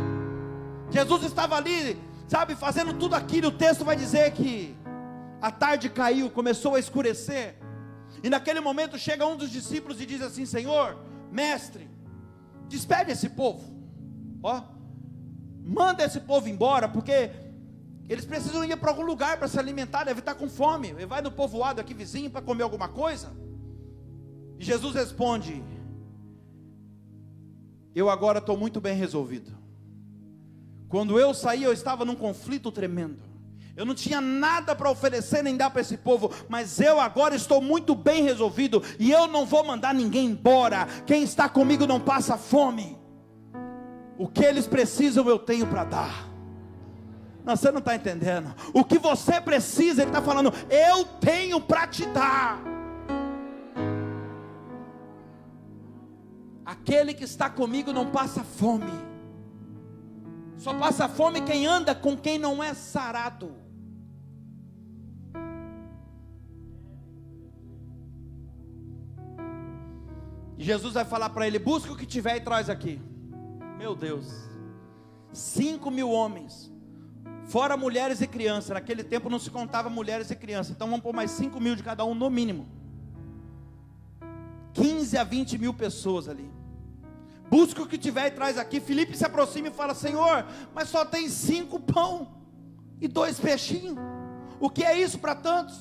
Jesus estava ali, sabe, fazendo tudo aquilo. O texto vai dizer que a tarde caiu, começou a escurecer. E naquele momento chega um dos discípulos e diz assim: Senhor, mestre, despede esse povo. Ó, manda esse povo embora, porque Eles precisam ir para algum lugar para se alimentar, deve estar com fome. Ele vai no povoado aqui vizinho para comer alguma coisa. E Jesus responde: eu agora estou muito bem resolvido. Quando eu saí, eu estava num conflito tremendo. Eu não tinha nada para oferecer nem dar para esse povo, mas eu agora estou muito bem resolvido, e eu não vou mandar ninguém embora. Quem está comigo não passa fome. O que eles precisam eu tenho para dar. Não, você não está entendendo. O que você precisa, Ele está falando, eu tenho para te dar. Aquele que está comigo não passa fome. Só passa fome quem anda com quem não é sarado. E Jesus vai falar para ele: busca o que tiver e traz aqui. Meu Deus, 5.000 homens, fora mulheres e crianças. Naquele tempo não se contava mulheres e crianças, então vamos pôr mais 5.000 de cada um no mínimo. 15 a 20 mil pessoas ali. Busca o que tiver e traz aqui. Filipe se aproxima e fala: Senhor, mas só tem 5 pão e 2 peixinhos. O que é isso para tantos?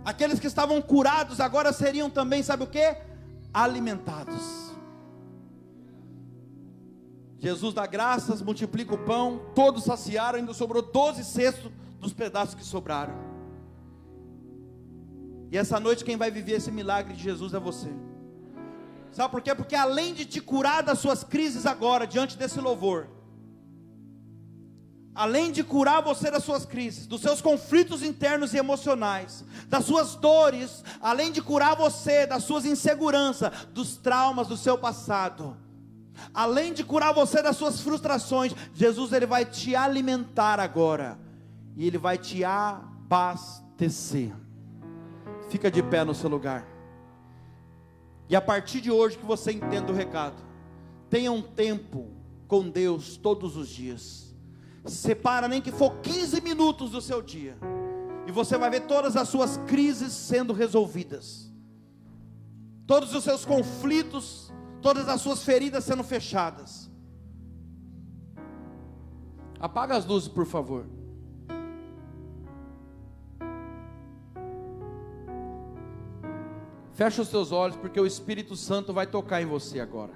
Aqueles que estavam curados agora seriam também, sabe o que? Alimentados. Jesus dá graças, multiplica o pão, todos saciaram, ainda sobrou 12 cestos dos pedaços que sobraram. E essa noite quem vai viver esse milagre de Jesus é você. Sabe por quê? Porque além de te curar das suas crises agora, diante desse louvor, além de curar você das suas crises, dos seus conflitos internos e emocionais, das suas dores, além de curar você das suas inseguranças, dos traumas do seu passado, além de curar você das suas frustrações, Jesus ele vai te alimentar agora, e Ele vai te abastecer. Fica de pé no seu lugar. E a partir de hoje que você entenda o recado, tenha um tempo com Deus todos os dias. Separa nem que for 15 minutos do seu dia, e você vai ver todas as suas crises sendo resolvidas, todos os seus conflitos, todas as suas feridas sendo fechadas. Apaga as luzes, por favor. Fecha os seus olhos, porque o Espírito Santo vai tocar em você agora.